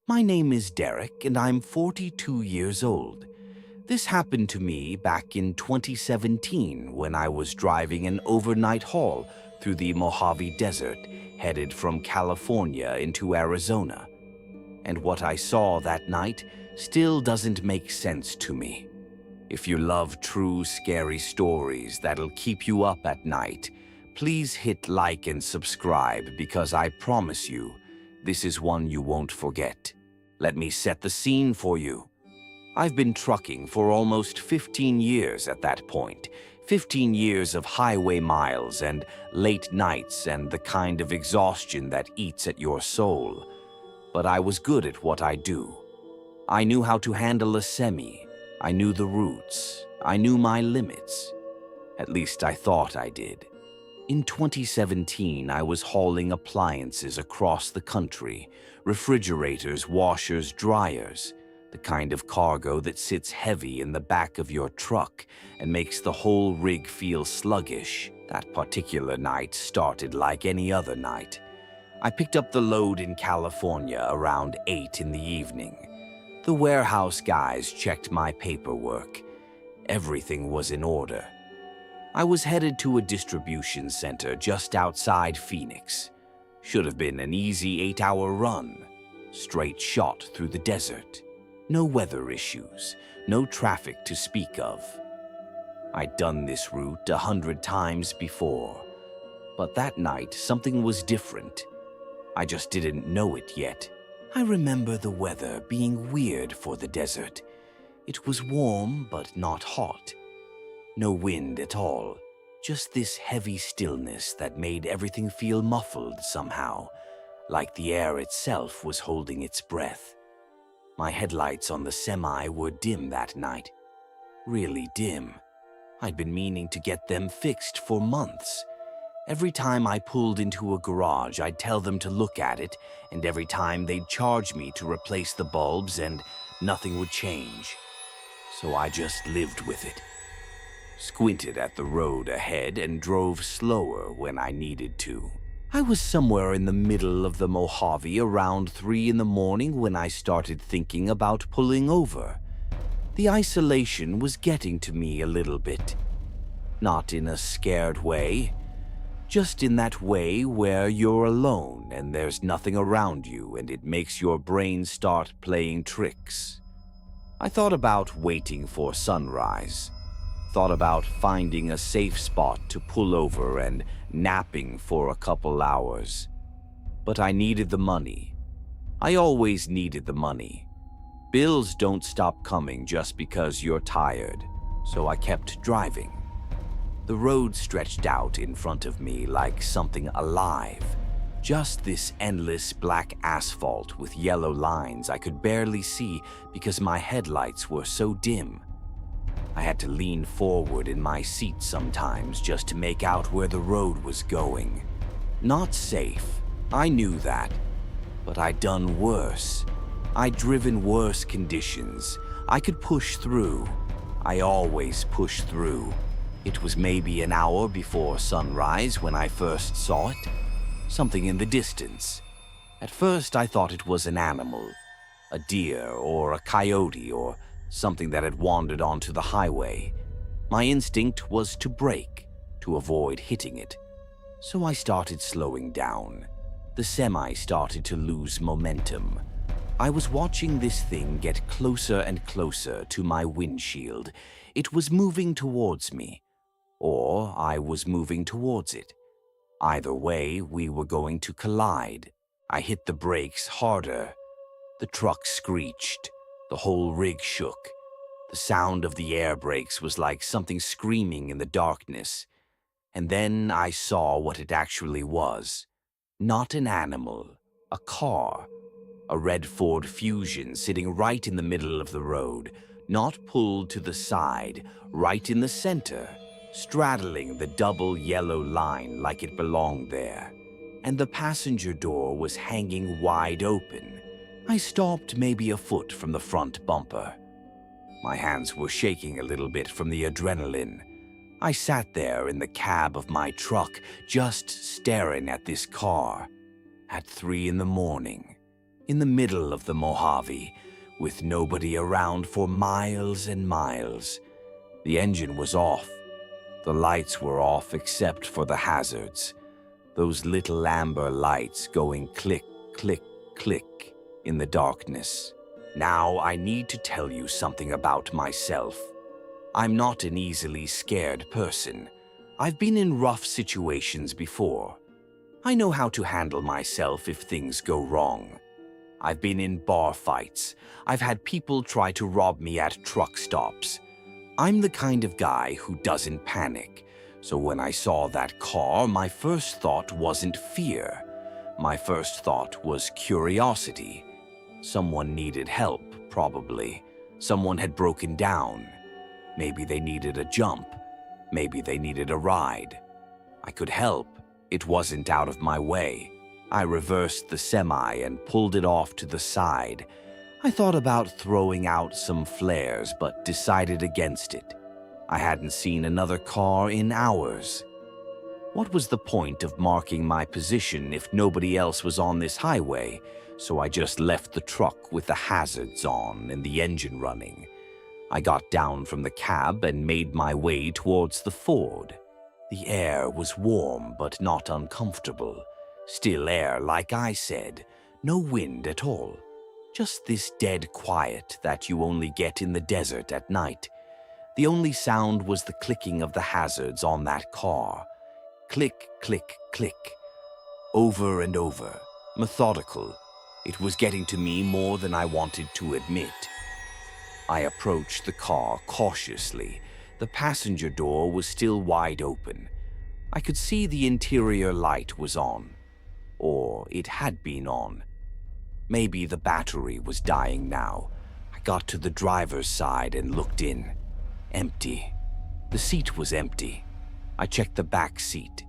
My name is Derek, and I'm 42 years old. This happened to me back in 2017 when I was driving an overnight haul through the Mojave Desert, headed from California into Arizona. And what I saw that night still doesn't make sense to me. If you love true scary stories that'll keep you up at night, please hit like and subscribe because I promise you, this is one you won't forget. Let me set the scene for you. I've been trucking for almost 15 years at that point. 15 years of highway miles and late nights and the kind of exhaustion that eats at your soul. But I was good at what I do. I knew how to handle a semi. I knew the routes. I knew my limits. At least I thought I did. In 2017, I was hauling appliances across the country, refrigerators, washers, dryers, the kind of cargo that sits heavy in the back of your truck and makes the whole rig feel sluggish. That particular night started like any other night. I picked up the load in California around 8 in the evening. The warehouse guys checked my paperwork. Everything was in order. I was headed to a distribution center just outside Phoenix. Should have been an easy 8-hour run. Straight shot through the desert. No weather issues, no traffic to speak of. I'd done this route 100 times before. But that night, something was different. I just didn't know it yet. I remember the weather being weird for the desert. It was warm, but not hot. No wind at all, just this heavy stillness that made everything feel muffled somehow, like the air itself was holding its breath. My headlights on the semi were dim that night. Really dim. I'd been meaning to get them fixed for months. Every time I pulled into a garage, I'd tell them to look at it, and every time they'd charge me to replace the bulbs and nothing would change. So I just lived with it. Squinted at the road ahead and drove slower when I needed to. I was somewhere in the middle of the Mojave around 3 in the morning when I started thinking about pulling over. The isolation was getting to me a little bit. Not in a scared way, just in that way where you're alone and there's nothing around you and it makes your brain start playing tricks. I thought about waiting for sunrise. Thought about finding a safe spot to pull over and napping for a couple hours. But I needed the money. I always needed the money. Bills don't stop coming just because you're tired, so I kept driving. The road stretched out in front of me like something alive. Just this endless black asphalt with yellow lines I could barely see because my headlights were so dim. I had to lean forward in my seat sometimes just to make out where the road was going. Not safe, I knew that. But I'd done worse. I'd driven worse conditions. I could push through. I always push through. It was maybe an hour before sunrise when I first saw it. Something in the distance. At first I thought it was an animal. A deer or a coyote or something that had wandered onto the highway. My instinct was to brake, to avoid hitting it. So I started slowing down. The semi started to lose momentum. I was watching this thing get closer and closer to my windshield. It was moving towards me, or I was moving towards it. Either way, we were going to collide. I hit the brakes harder. The truck screeched. The whole rig shook. The sound of the air brakes was like something screaming in the darkness. And then I saw what it actually was. Not an animal, a car. A red Ford Fusion sitting right in the middle of the road, not pulled to the side, right in the center, straddling the double yellow line like it belonged there. And the passenger door was hanging wide open. I stopped maybe a foot from the front bumper. My hands were shaking a little bit from the adrenaline. I sat there in the cab of my truck, just staring at this car. At 3 in the morning. in the middle of the Mojave, with nobody around for miles and miles. The engine was off. The lights were off except for the hazards. Those little amber lights going click, click, click in the darkness. Now I need to tell you something about myself. I'm not an easily scared person. I've been in rough situations before. I know how to handle myself if things go wrong. I've been in bar fights. I've had people try to rob me at truck stops. I'm the kind of guy who doesn't panic. So when I saw that car, my first thought wasn't fear. My first thought was curiosity. Someone needed help, probably. Someone had broken down. Maybe they needed a jump. Maybe they needed a ride. I could help. It wasn't out of my way. I reversed the semi and pulled it off to the side. I thought about throwing out some flares, but decided against it. I hadn't seen another car in hours. What was the point of marking my position if nobody else was on this highway? So I just left the truck with the hazards on and the engine running. I got down from the cab and made my way towards the Ford. The air was warm but not uncomfortable. Still air, like I said. No wind at all. Just this dead quiet that you only get in the desert at night. The only sound was the clicking of the hazards on that car. Click, click, click. Over and over. Methodical. It was getting to me more than I wanted to admit. I approached the car cautiously. The passenger door was still wide open. I could see the interior light was on. Or it had been on. Maybe the battery was dying now. I got to the driver's side and looked in. Empty. The seat was empty. I checked the back seat.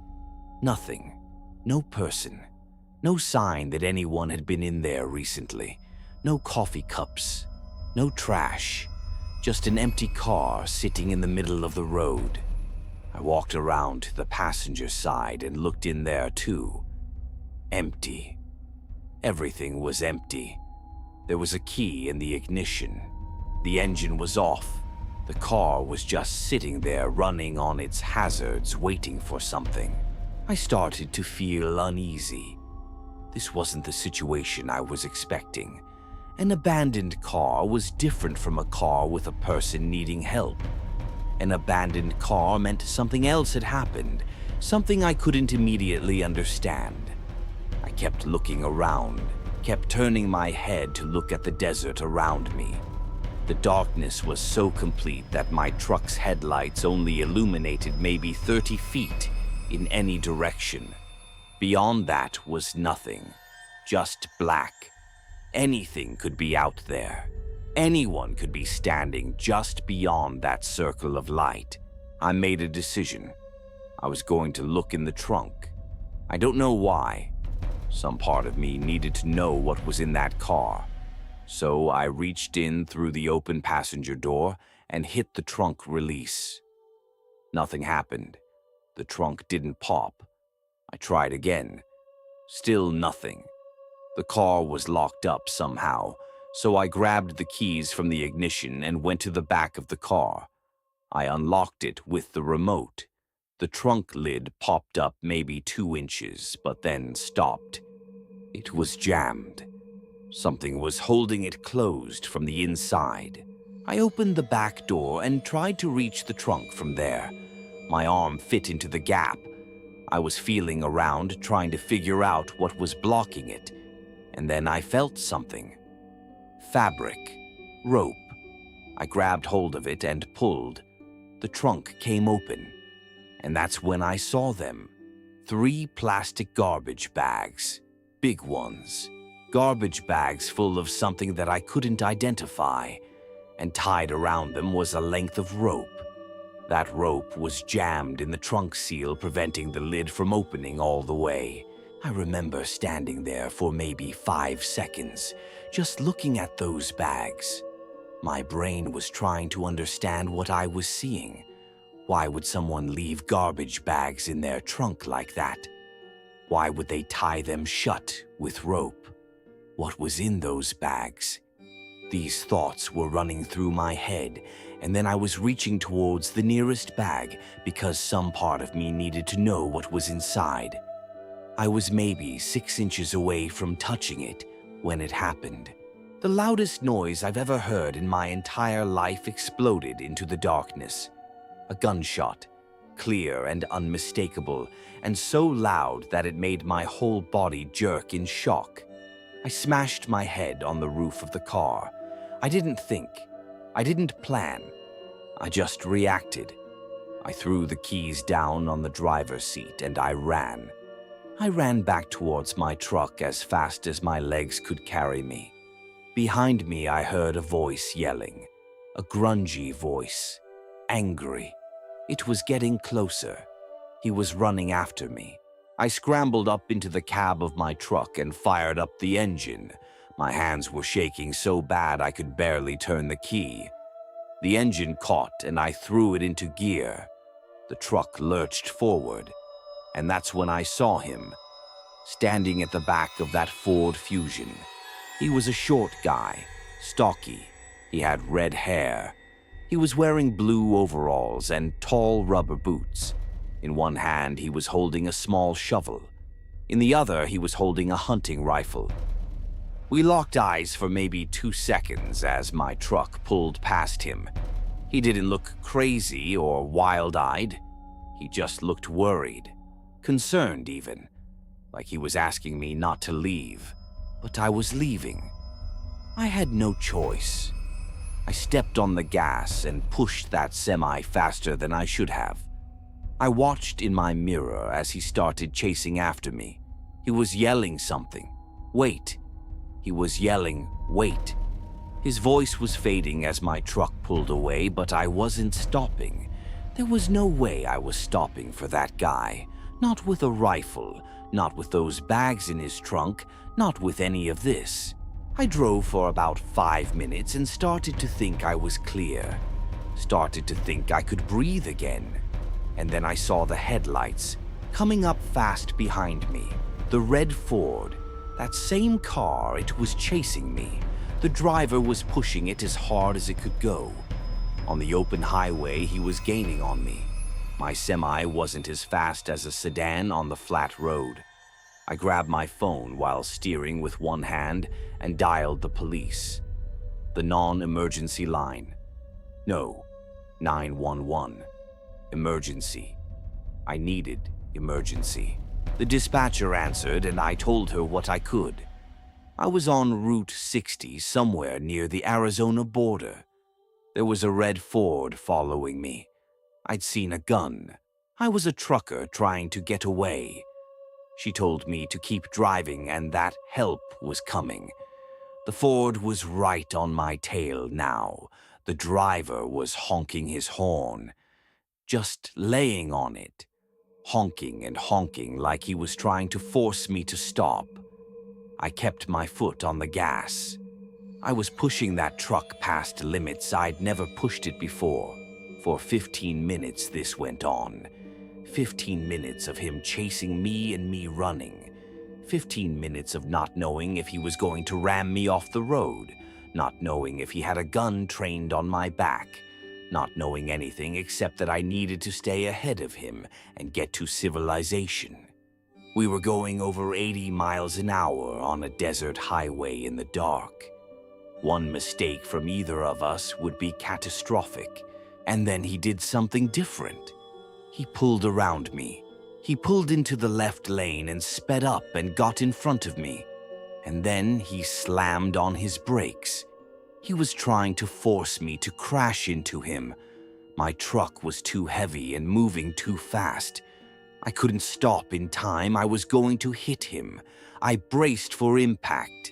Nothing. No person. No sign that anyone had been in there recently. No coffee cups. No trash. Just an empty car sitting in the middle of the road. I walked around to the passenger side and looked in there too. Empty. Everything was empty. There was a key in the ignition. The engine was off. The car was just sitting there running on its hazards, waiting for something. I started to feel uneasy. This wasn't the situation I was expecting. An abandoned car was different from a car with a person needing help. An abandoned car meant something else had happened, something I couldn't immediately understand. I kept looking around, kept turning my head to look at the desert around me. The darkness was so complete that my truck's headlights only illuminated maybe 30 feet in any direction. Beyond that was nothing, just black. Anything could be out there. Anyone could be standing just beyond that circle of light. I made a decision. I was going to look in the trunk. I don't know why. Some part of me needed to know what was in that car. So I reached in through the open passenger door and hit the trunk release. Nothing happened. The trunk didn't pop. I tried again. Still nothing. The car was locked up somehow, so I grabbed the keys from the ignition and went to the back of the car. I unlocked it with the remote. The trunk lid popped up maybe 2 inches, but then stopped. It was jammed. Something was holding it closed from the inside. I opened the back door and tried to reach the trunk from there. My arm fit into the gap. I was feeling around, trying to figure out what was blocking it. And then I felt something. Fabric. Rope. I grabbed hold of it and pulled. The trunk came open. And that's when I saw them. 3 plastic garbage bags. Big ones. Garbage bags full of something that I couldn't identify. And tied around them was a length of rope. That rope was jammed in the trunk seal, preventing the lid from opening all the way. I remember standing there for maybe 5 seconds, just looking at those bags. My brain was trying to understand what I was seeing. Why would someone leave garbage bags in their trunk like that? Why would they tie them shut with rope? What was in those bags? These thoughts were running through my head, and then I was reaching towards the nearest bag because some part of me needed to know what was inside. I was maybe 6 inches away from touching it when it happened. The loudest noise I've ever heard in my entire life exploded into the darkness. A gunshot, clear and unmistakable, and so loud that it made my whole body jerk in shock. I smashed my head on the roof of the car. I didn't think. I didn't plan. I just reacted. I threw the keys down on the driver's seat and I ran. I ran back towards my truck as fast as my legs could carry me. Behind me, I heard a voice yelling. A grungy voice. Angry. It was getting closer. He was running after me. I scrambled up into the cab of my truck and fired up the engine. My hands were shaking so bad I could barely turn the key. The engine caught and I threw it into gear. The truck lurched forward, and that's when I saw him, standing at the back of that Ford Fusion. He was a short guy, stocky. He had red hair. He was wearing blue overalls and tall rubber boots. In one hand, he was holding a small shovel. In the other, he was holding a hunting rifle. We locked eyes for maybe 2 seconds as my truck pulled past him. He didn't look crazy or wild-eyed. He just looked worried, concerned even, like he was asking me not to leave. But I was leaving. I had no choice. I stepped on the gas and pushed that semi faster than I should have. I watched in my mirror as he started chasing after me. He was yelling something. Wait. He was yelling, wait. His voice was fading as my truck pulled away, but I wasn't stopping. There was no way I was stopping for that guy. Not with a rifle, not with those bags in his trunk, not with any of this. I drove for about 5 minutes and started to think I was clear. Started to think I could breathe again. And then I saw the headlights coming up fast behind me. The red Ford. That same car, it was chasing me. The driver was pushing it as hard as it could go. On the open highway, he was gaining on me. My semi wasn't as fast as a sedan on the flat road. I grabbed my phone while steering with one hand and dialed the police. The non-emergency line. No, 911. Emergency. I needed emergency. The dispatcher answered and I told her what I could. I was on Route 60 somewhere near the Arizona border. There was a red Ford following me. I'd seen a gun. I was a trucker trying to get away. She told me to keep driving and that help was coming. The Ford was right on my tail now. The driver was honking his horn, just laying on it, honking and honking like he was trying to force me to stop. I kept my foot on the gas. I was pushing that truck past limits I'd never pushed it before. For 15 minutes this went on. 15 minutes of him chasing me and me running. 15 minutes of not knowing if he was going to ram me off the road, not knowing if he had a gun trained on my back, not knowing anything except that I needed to stay ahead of him and get to civilization. We were going over 80 miles an hour on a desert highway in the dark. One mistake from either of us would be catastrophic, and then he did something different. He pulled around me. He pulled into the left lane and sped up and got in front of me. And then he slammed on his brakes. He was trying to force me to crash into him. My truck was too heavy and moving too fast. I couldn't stop in time. I was going to hit him. I braced for impact.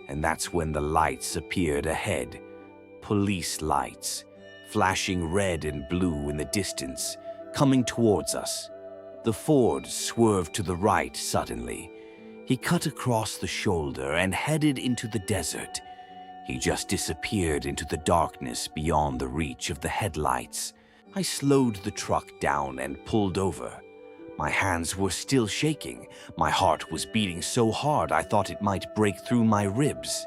And that's when the lights appeared ahead. Police lights, flashing red and blue in the distance, coming towards us. The Ford swerved to the right suddenly. He cut across the shoulder and headed into the desert. He just disappeared into the darkness beyond the reach of the headlights. I slowed the truck down and pulled over. My hands were still shaking. My heart was beating so hard I thought it might break through my ribs.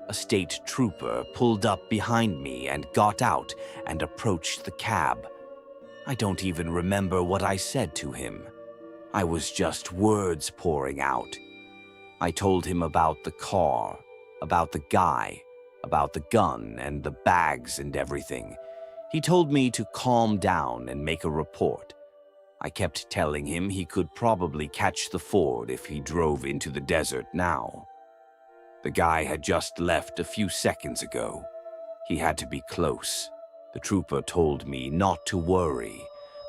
A state trooper pulled up behind me and got out and approached the cab. I don't even remember what I said to him. I was just words pouring out. I told him about the car, about the guy, about the gun and the bags and everything. He told me to calm down and make a report. I kept telling him he could probably catch the Ford if he drove into the desert now. The guy had just left a few seconds ago. He had to be close. The trooper told me not to worry,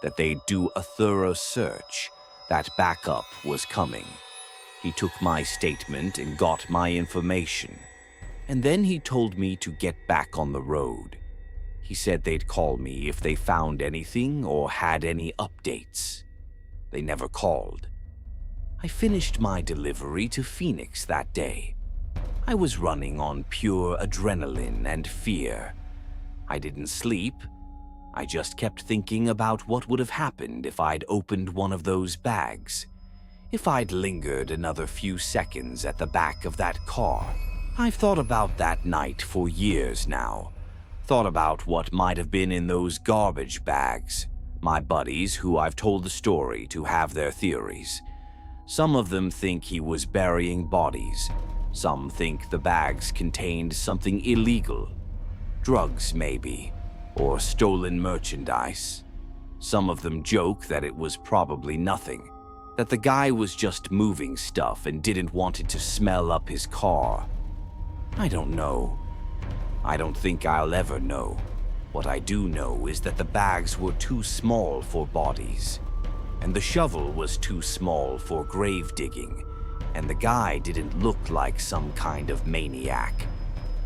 that they'd do a thorough search, that backup was coming. He took my statement and got my information. And then he told me to get back on the road. He said they'd call me if they found anything or had any updates. They never called. I finished my delivery to Phoenix that day. I was running on pure adrenaline and fear. I didn't sleep. I just kept thinking about what would have happened if I'd opened one of those bags. If I'd lingered another few seconds at the back of that car. I've thought about that night for years now. Thought about what might have been in those garbage bags. My buddies, who I've told the story to, have their theories. Some of them think he was burying bodies. Some think the bags contained something illegal. Drugs, maybe, or stolen merchandise. Some of them joke that it was probably nothing, that the guy was just moving stuff and didn't want it to smell up his car. I don't know. I don't think I'll ever know. What I do know is that the bags were too small for bodies, and the shovel was too small for grave digging, and the guy didn't look like some kind of maniac.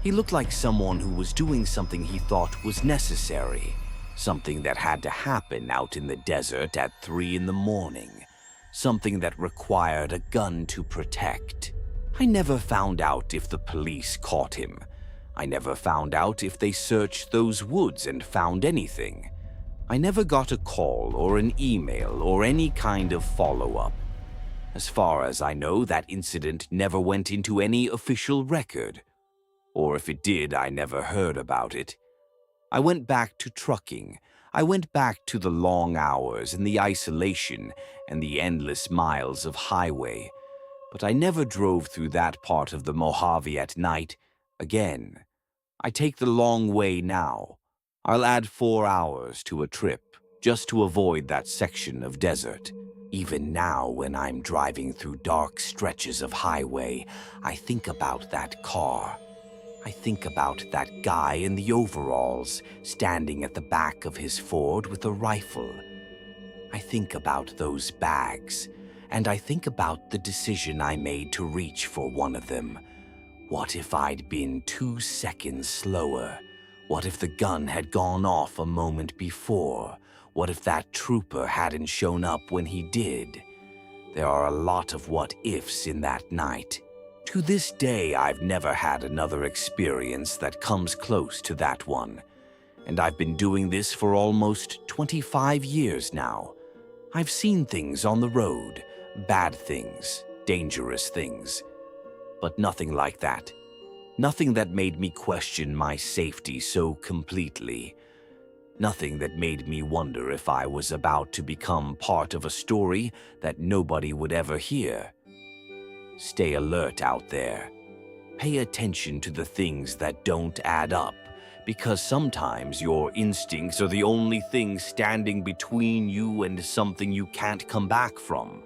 He looked like someone who was doing something he thought was necessary, something that had to happen out in the desert at 3 in the morning, something that required a gun to protect. I never found out if the police caught him. I never found out if they searched those woods and found anything. I never got a call or an email or any kind of follow-up. As far as I know, that incident never went into any official record. Or if it did, I never heard about it. I went back to trucking. I went back to the long hours and the isolation and the endless miles of highway. But I never drove through that part of the Mojave at night again. I take the long way now. I'll add 4 hours to a trip just to avoid that section of desert. Even now, when I'm driving through dark stretches of highway, I think about that car. I think about that guy in the overalls standing at the back of his Ford with a rifle. I think about those bags, and I think about the decision I made to reach for one of them. What if I'd been 2 seconds slower? What if the gun had gone off a moment before? What if that trooper hadn't shown up when he did? There are a lot of what-ifs in that night. To this day, I've never had another experience that comes close to that one. And I've been doing this for almost 25 years now. I've seen things on the road, bad things, dangerous things. But nothing like that. Nothing that made me question my safety so completely. Nothing that made me wonder if I was about to become part of a story that nobody would ever hear. Stay alert out there. Pay attention to the things that don't add up, because sometimes your instincts are the only thing standing between you and something you can't come back from.